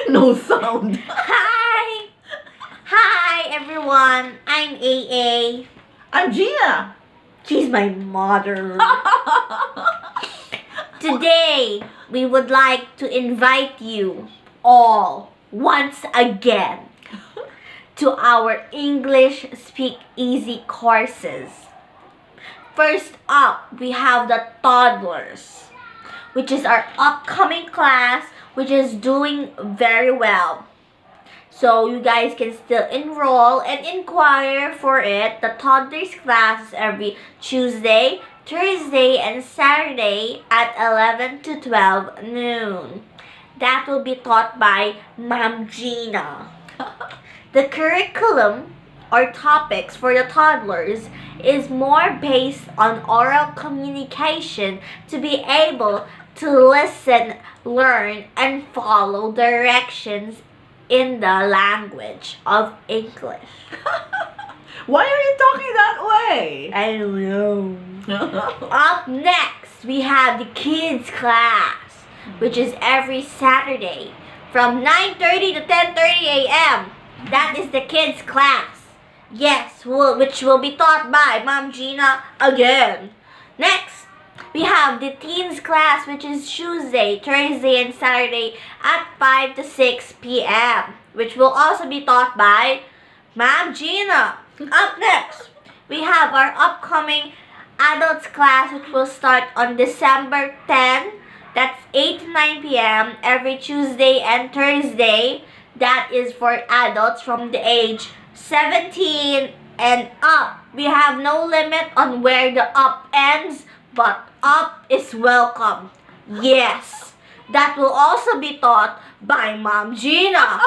No sound. Hi! Hi everyone, I'm AA. I'm Gina. She's my mother. Today, we would like to invite you all once again to our English Speak Easy courses. First up, we have the toddlers, which is our upcoming class, which is doing very well. So you guys can still enroll and inquire for it. The toddlers class is every Tuesday, Thursday, and Saturday at 11 to 12 noon. That will be taught by Ma'am Gina. The curriculum or topics for the toddlers is more based on oral communication to be able to listen, learn, and follow directions in the language of English. Why are you talking that way? I don't know. Up next, we have the kids class, which is every Saturday from 9:30 to 10:30 a.m. That is the kids class. Yes, which will be taught by Ma'am Gina again. Next, we have the teens class, which is Tuesday, Thursday, and Saturday at 5 to 6 p.m., which will also be taught by Ma'am Gina. Up next, we have our upcoming adults class, which will start on December 10. That's 8 to 9 p.m. every Tuesday and Thursday. That is for adults from the age 17 and up. We have no limit on where the up ends, but up is welcome. Yes, that will also be taught by Ma'am Gina.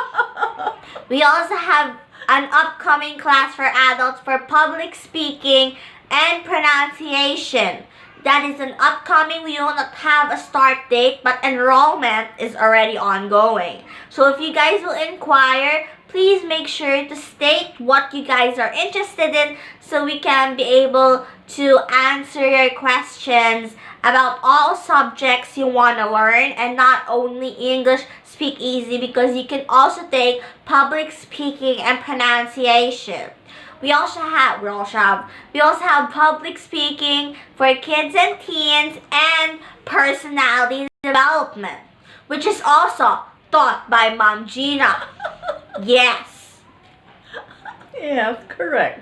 We also have an upcoming class for adults for public speaking and pronunciation. That is an upcoming. We do not have a start date, but enrollment is already ongoing. So if you guys will inquire, please make sure to state what you guys are interested in so we can be able to answer your questions about all subjects you want to learn, and not only English Speak Easy, because you can also take public speaking and pronunciation. We also have public speaking for kids and teens and personality development, which is also taught by Ma'am Gina. Yes. Yes, correct.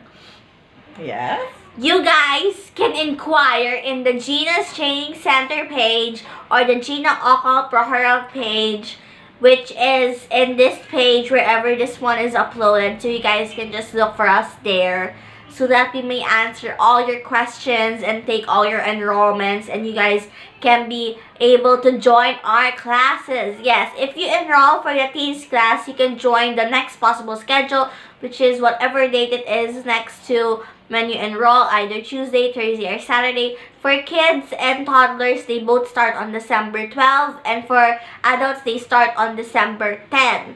Yes. You guys can inquire in the Gina's Training Center page or the Gina Okal Prohorov page, which is in this page wherever this one is uploaded. So you guys can just look for us there so that we may answer all your questions and take all your enrollments, and you guys can be able to join our classes. Yes, if you enroll for the teens class, you can join the next possible schedule, which is whatever date it is next to when you enroll, either Tuesday, Thursday, or Saturday. For kids and toddlers, they both start on December 12, and for adults, they start on December 10.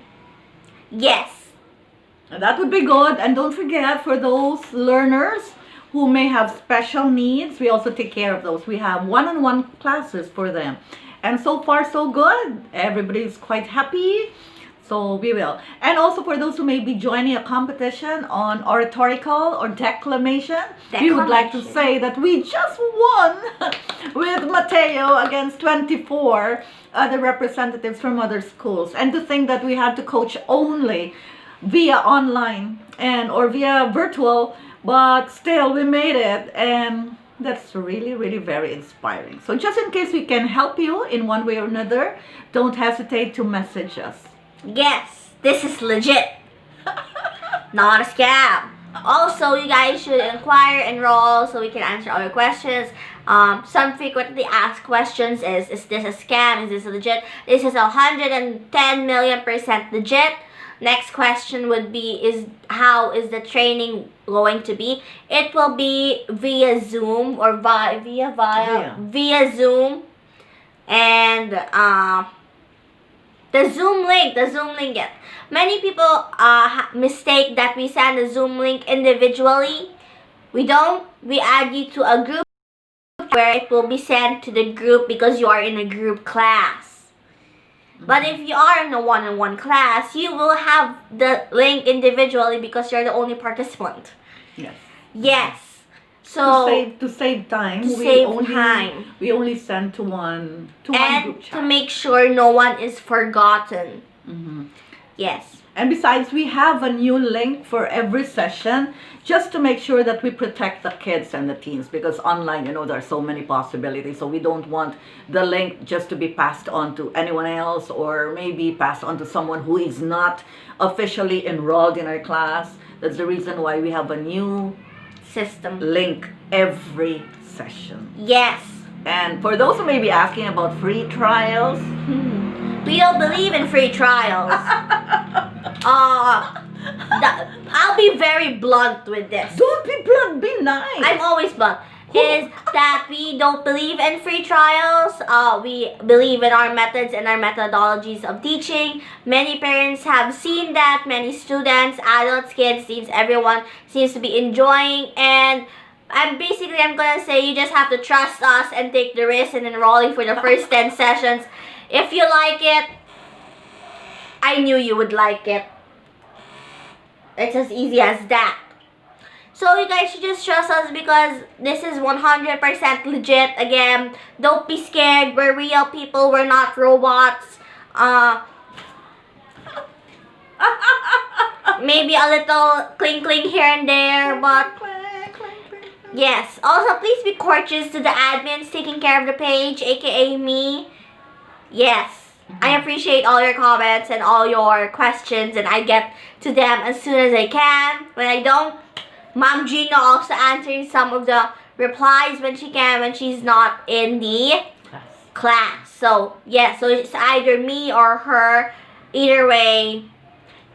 Yes. That would be good. And don't forget, for those learners who may have special needs, we also take care of those. We have one-on-one classes for them. And so far, so good. Everybody's quite happy. So we will. And also for those who may be joining a competition on oratorical or declamation, we would like to say that we just won with Mateo against 24 other representatives from other schools. And to think that we had to coach only via online or via virtual, but still we made it, and that's really, really very inspiring. So just in case we can help you in one way or another, don't hesitate to message us. Yes, this is legit. Not a scam. Also, you guys should inquire, enroll, so we can answer all your questions. Some frequently asked questions is this a scam? Is this legit? This is 110 million% legit. Next question would be, how is the training going to be? It will be via Zoom or via Zoom, and the Zoom link. Yes. Many people mistake that we send the Zoom link individually. We don't. We add you to a group where it will be sent to the group because you are in a group class. But if you are in a one-on-one class, you will have the link individually because you're the only participant. Yes. Yes. So To save time, we only send to one group and chat. to make sure no one is forgotten. Mhm. Yes. And besides, we have a new link for every session just to make sure that we protect the kids and the teens, because online, there are so many possibilities. So we don't want the link just to be passed on to anyone else, or maybe passed on to someone who is not officially enrolled in our class. That's the reason why we have a new System. link every session. Yes. And for those who may be asking about free trials, We don't believe in free trials. I'll be very blunt with this. don't be blunt, be nice. I'm always blunt. Is that we don't believe in free trials. We believe in our methods and our methodologies of teaching. Many parents have seen that. Many students, adults, kids, teens, everyone seems to be enjoying. And I'm gonna say you just have to trust us and take the risk in enrolling for the first 10 sessions. If you like it, I knew you would like it. It's as easy as that. So you guys should just trust us because this is 100% legit. Again, don't be scared. We're real people. We're not robots. Maybe a little cling here and there, but yes. Also, please be courteous to the admins taking care of the page, aka me. Yes. I appreciate all your comments and all your questions, and I get to them as soon as I can. When I don't, Mom Gina also answering some of the replies when she can, when she's not in the class. So, yeah, so it's either me or her. Either way,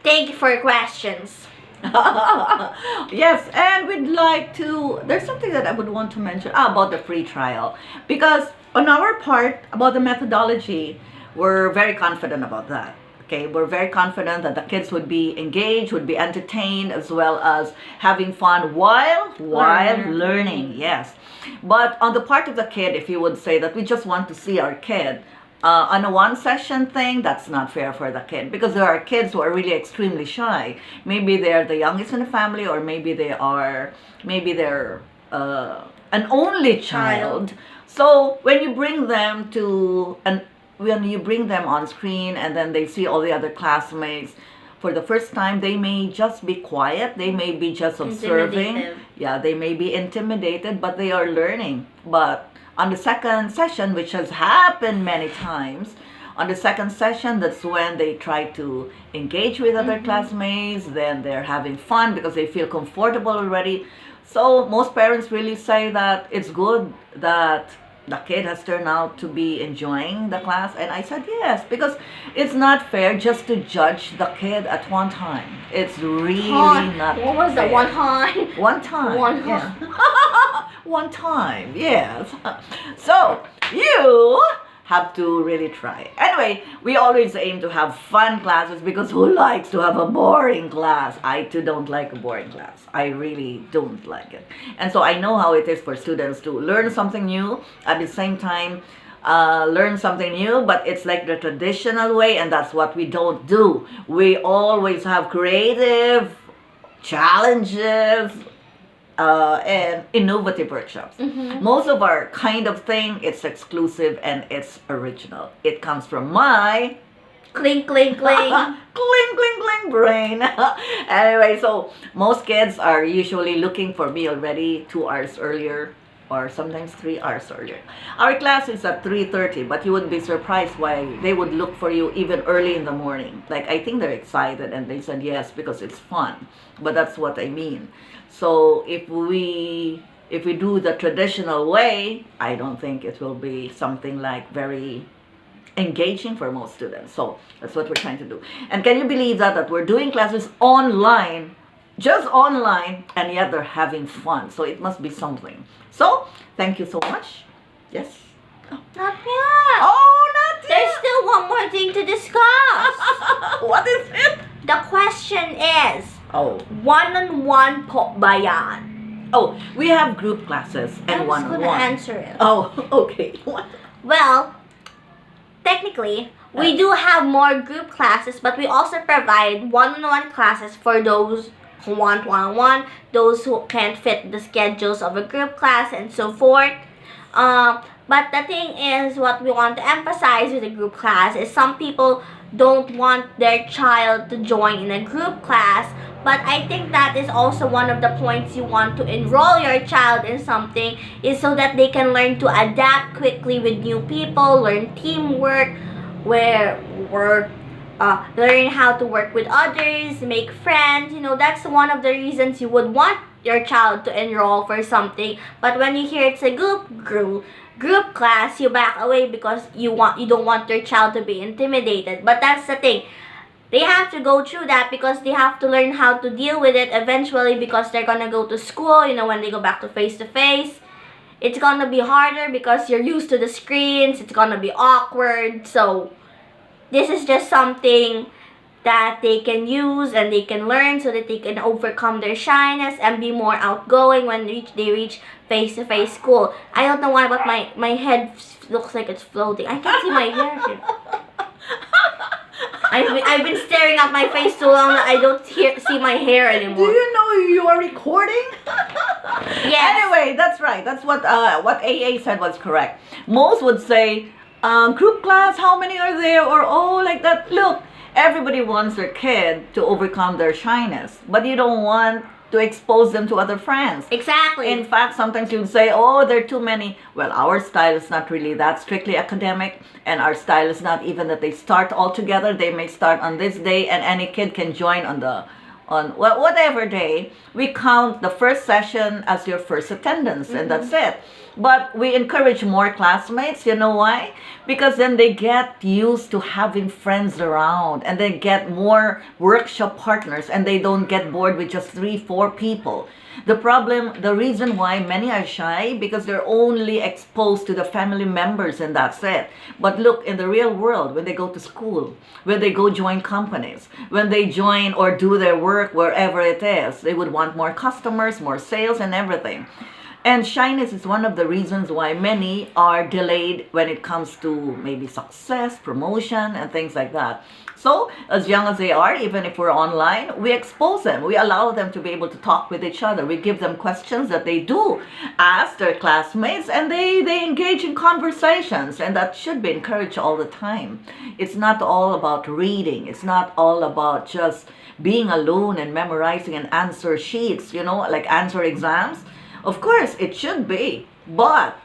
thank you for your questions. Yes, and we'd like to, there's something that I would want to mention about the free trial, because on our part about the methodology, we're very confident about that. Okay, we're very confident that the kids would be engaged, would be entertained, as well as having fun while learning. Yes, but on the part of the kid, if you would say that we just want to see our kid on a one session thing, that's not fair for the kid, because there are kids who are really extremely shy. Maybe they're the youngest in the family, or maybe they're an only child. So when you bring them when you bring them on screen and then they see all the other classmates for the first time, they may just be quiet, they may be just observing. Yeah, they may be intimidated, but they are learning. But on the second session, which has happened many times, on the second session, that's when they try to engage with other classmates, then they're having fun because they feel comfortable already. So most parents really say that it's good that the kid has turned out to be enjoying the class. And I said yes, because it's not fair just to judge the kid at one time. It's really not What was fair. the one time? One time. One yeah. One time, yes. So you have to really try. Anyway, we always aim to have fun classes, because who likes to have a boring class? I too don't like a boring class. I really don't like it. And so I know how it is for students to learn something new, at the same time learn something new, but it's like the traditional way, and that's what we don't do. We always have creative challenges, and innovative workshops. Most of our kind of thing, it's exclusive and it's original. It comes from my Clink, clink, clink. cling brain. Anyway, so most kids are usually looking for me already 2 hours earlier, or sometimes 3 hours earlier. Our class is at 3:30, but you would be surprised why they would look for you even early in the morning. Like, I think they're excited and they said yes because it's fun. But that's what I mean. So if we do the traditional way, I don't think it will be something like very engaging for most students. So that's what we're trying to do. And can you believe that we're doing classes online, just online, and yet they're having fun. So it must be something. So thank you so much. Yes. Not yet. Oh, not yet. There's still one more thing to discuss. What is it? The question is, Oh. one-on-one po ba yan? Oh, we have group classes I and was gonna one-on-one. answer it. Oh, okay. Well, technically technically, we do have more group classes, but we also provide one-on-one classes for those who want one-on-one, those who can't fit the schedules of a group class, and so forth. But the thing is, what we want to emphasize with a group class is some people don't want their child to join in a group class, but I think that is also one of the points you want to enroll your child in something, is so that they can learn to adapt quickly with new people, learn teamwork, learn how to work with others, make friends. That's one of the reasons you would want your child to enroll for something. But when you hear it's a group class, you back away because you don't want your child to be intimidated. But that's the thing. They have to go through that because they have to learn how to deal with it eventually, because they're gonna go to school, when they go back to face, it's gonna be harder because you're used to the screens, it's gonna be awkward. So this is just something that they can use and they can learn so that they can overcome their shyness and be more outgoing when they reach face-to-face school. I don't know why, but my head looks like it's floating. I can't see my hair here. I've been staring at my face so long that I don't see my hair Do anymore. you know you are recording? Yes. Anyway, that's right. That's what AA said was correct. Most would say, group class, how many are there? Or, oh, like that. Look, everybody wants their kid to overcome their shyness, but you don't want to expose them to other friends. Exactly. In fact, sometimes you would say, oh, there are too many. Well, our style is not really that strictly academic, and our style is not even that they start all together. They may start on this day, and any kid can join on whatever day. We count the first session as your first attendance, and that's it. But we encourage more classmates. You know why? Because then they get used to having friends around, and they get more workshop partners, and they don't get bored with just 3-4 people. The reason why many are shy, because they're only exposed to the family members, and that's it. But look, in the real world, when they go to school, when they go join companies, when they join or do their work wherever it is, they would want more customers, more sales, and everything. And shyness is one of the reasons why many are delayed when it comes to maybe success, promotion, and things like that. So, as young as they are, even if we're online, we expose them. We allow them to be able to talk with each other. We give them questions that they do ask their classmates, and they engage in conversations, and that should be encouraged all the time. It's not all about reading. It's not all about just being alone and memorizing and answer sheets, like answer exams. Of course, it should be, but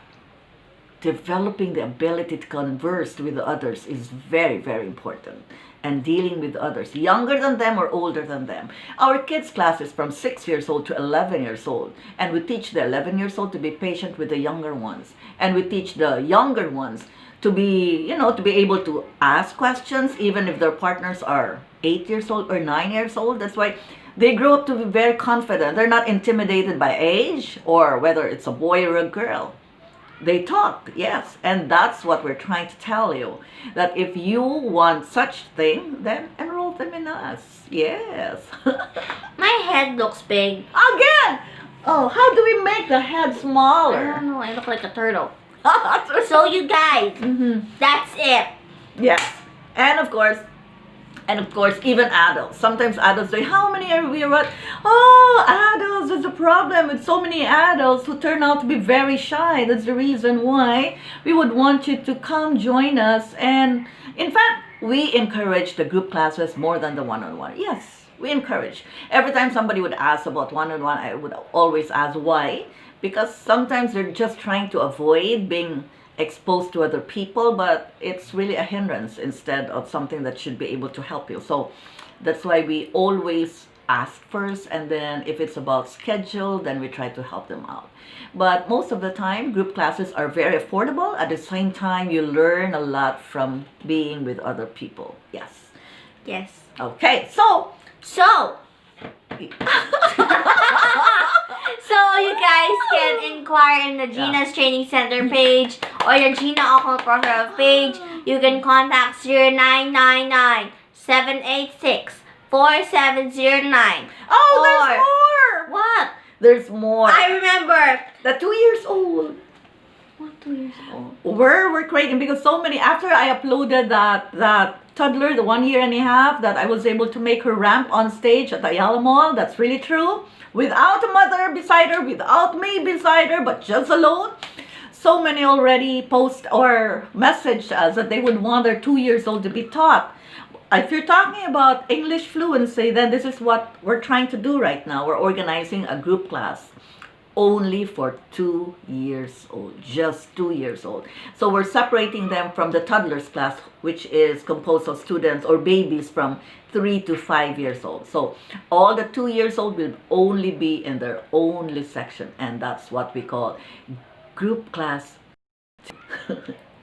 developing the ability to converse with others is very, very important. And dealing with others, younger than them or older than them. Our kids' class is from 6 years old to 11 years old. And we teach the 11 years old to be patient with the younger ones. And we teach the younger ones to be, to be able to ask questions, even if their partners are 8 years old or 9 years old. That's why they grow up to be very confident. They're not intimidated by age or whether it's a boy or a girl. They talk, yes. And that's what we're trying to tell you. That if you want such thing, then enroll them in us. Yes. My head looks big. Again! Oh, how do we make the head I smaller? don't know, I look like a turtle. So you guys, that's it. Yes. And of course, even adults. Sometimes adults say, how many are we? Oh, adults, there's a problem with so many adults who turn out to be very shy. That's the reason why we would want you to come join us. And in fact, we encourage the group classes more than the one-on-one. Yes, we encourage. Every time somebody would ask about one-on-one, I would always ask why. Because sometimes they're just trying to avoid being exposed to other people, but it's really a hindrance instead of something that should be able to help you. So that's why we always ask first, and then if it's about schedule, then we try to help them out. But most of the time, group classes are very affordable. At the same time, you learn a lot from being with other people. Yes. Yes. Okay, so So you guys can inquire in the Gina's Training Center page or the Gina Ocampo page. You can contact 0999-786-4709. Oh, Or- there's more. What? There's more. I remember. The 2 years old. What 2 years old? We're creating, because so many, after I uploaded that toddler, the 1 year and a half, that I was able to make her ramp on stage at Ayala Mall. That's really true. Without a mother beside her, without me beside her, but just alone. So many already post or message us that they would want their 2 years old to be taught. If you're talking about English fluency, then this is what we're trying to do right now. We're organizing a group class only for 2 years old, just 2 years old. So we're separating them from the toddlers class, which is composed of students or babies from 3 to 5 years old. So all the 2 years old will only be in their only section, and that's what we call group class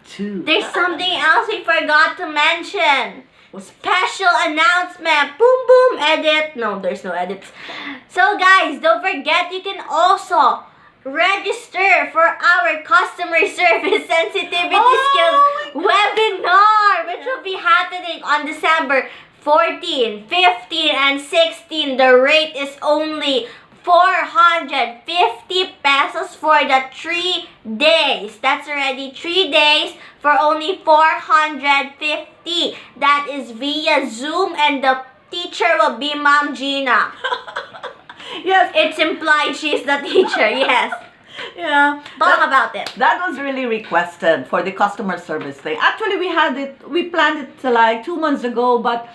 2. There's something else we forgot to mention. Special announcement. Boom boom edit. No, there's no edits. So guys, don't forget you can also register for our customer service sensitivity skills webinar, which will be happening on December 14, 15, and 16. The rate is only 450 pesos for the 3 days. That's already 3 days for only 450. That is via Zoom, and the teacher will be Ma'am Gina. Yes. It's implied she's the teacher, yes. Yeah. Talk about it. That was really requested for the customer service thing. Actually, we planned it like 2 months ago, but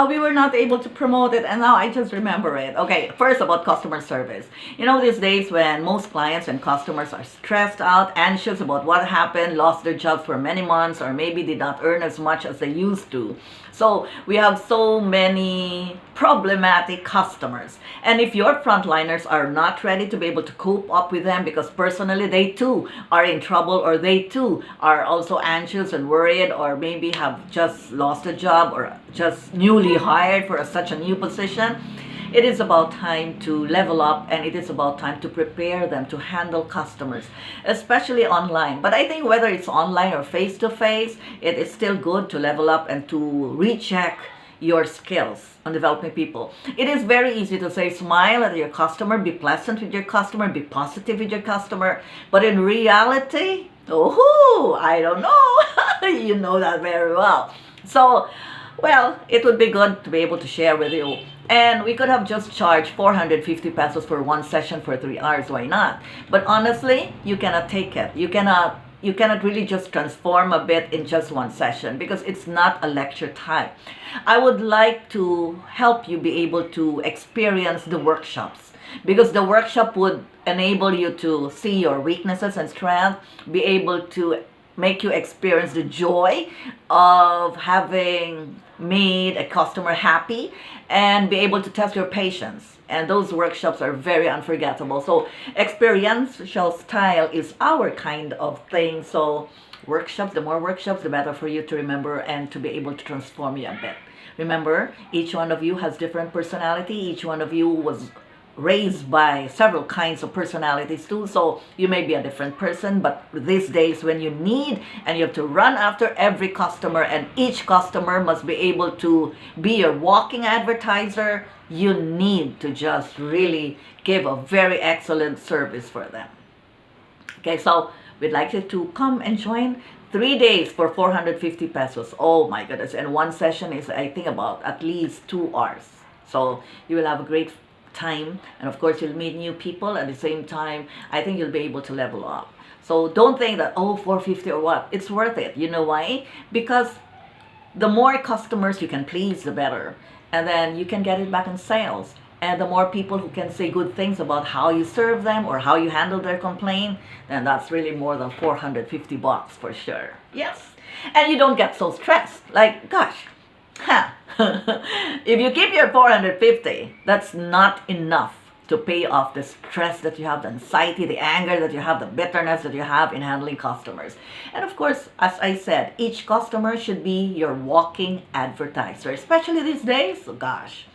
we were not able to promote it, and now I just remember it. Okay, first about customer service. You know, these days when most clients and customers are stressed out, anxious about what happened, lost their jobs for many months, or maybe did not earn as much as they used to. So we have so many problematic customers. And if your frontliners are not ready to be able to cope up with them, because personally they too are in trouble, or they too are also anxious and worried, or maybe have just lost a job or just newly hired for such a new position, it is about time to level up, and it is about time to prepare them to handle customers, especially online. But I think whether it's online or face-to-face, it is still good to level up and to recheck your skills on developing people. It is very easy to say smile at your customer, be pleasant with your customer, be positive with your customer. But in reality, oh, I don't know. You know that very well. So, well, it would be good to be able to share with you. And we could have just charged 450 pesos for one session for 3 hours. Why not? But honestly, you cannot take it. You cannot really just transform a bit in just one session, because it's not a lecture type. I would like to help you be able to experience the workshops, because the workshop would enable you to see your weaknesses and strengths, be able to make you experience the joy of having made a customer happy, and be able to test your patience. And those workshops are very unforgettable. So experiential style is our kind of thing. So workshops, the more workshops, the better for you to remember and to be able to transform you a bit. Remember, each one of you has different personality. Each one of you was raised by several kinds of personalities too, so you may be a different person. But these days, when you need and you have to run after every customer, and each customer must be able to be your walking advertiser, you need to just really give a very excellent service for them. Okay, so we'd like you to come and join. 3 days for 450 pesos. Oh my goodness. And one session is, I think, about at least 2 hours. So you will have a great time, and of course you'll meet new people. At the same time, I think you'll be able to level up. So don't think that, oh, 450 or what. It's worth it. You know why? Because the more customers you can please, the better. And then you can get it back in sales. And the more people who can say good things about how you serve them or how you handle their complaint, then that's really more than 450 bucks for sure. Yes. And you don't get so stressed. Like, gosh, if you keep your 450, that's not enough to pay off the stress that you have, the anxiety, the anger that you have, the bitterness that you have in handling customers. And of course, as I said, each customer should be your walking advertiser, especially these days. So gosh,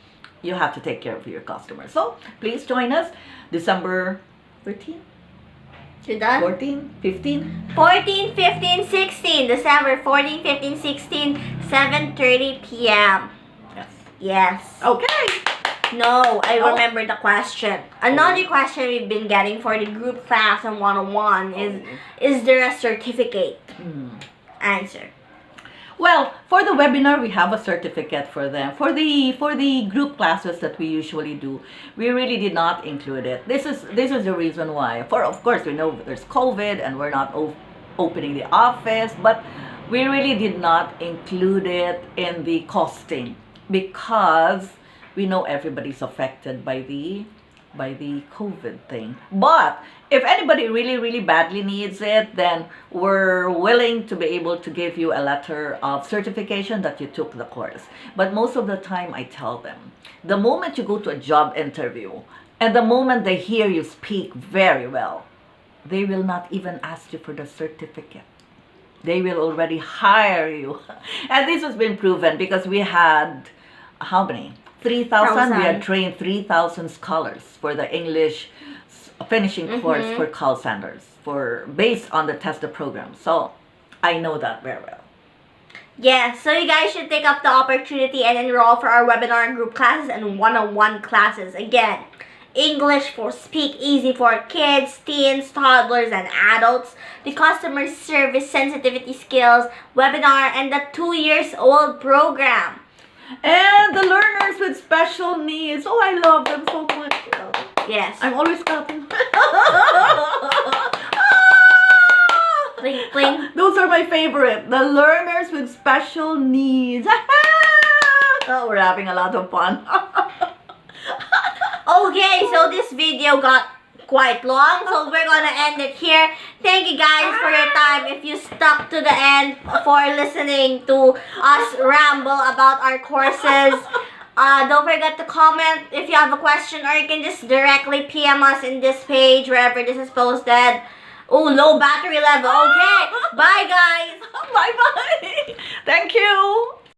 you have to take care of your customers. So please join us December 13, You done? 14, 15. 14, 15, 16. December 14, 15, 16, 7:30 p.m. Yes. Yes. Okay. No, I Oh. remember the question. Another question we've been getting for the group class and 101 is there a certificate? Answer. Well, for the webinar, we have a certificate for them. For the group classes that we usually do, we really did not include it. This is the reason why. Of course, we know there's COVID and we're not opening the office, but we really did not include it in the costing because we know everybody's affected by the COVID thing. But if anybody really badly needs it, then we're willing to be able to give you a letter of certification that you took the course. But most of the time I tell them, the moment you go to a job interview and the moment they hear you speak very well, they will not even ask you for the certificate. They will already hire you. And this has been proven because we had, how many? 3,000. We had trained 3,000 scholars for the English finishing course for call centers based on the TESDA program. So I know that very well. Yeah, so you guys should take up the opportunity and enroll for our webinar and group classes and 101 classes. Again, English for Speak Easy for kids, teens, toddlers, and adults, the customer service sensitivity skills webinar, and the 2-year-old program. And the learners with special needs. Oh, I love them so much. Yes. I'm always clapping. Bling, bling. Those are my favorite. The learners with special needs. Oh, we're having a lot of fun. Okay, so this video got quite long, so we're gonna end it here. Thank you guys for your time. If you stuck to the end for listening to us ramble about our courses, don't forget to comment if you have a question, or you can just directly PM us in this page wherever this is posted. Oh, low battery level. Okay, bye guys. Bye-bye. Thank you.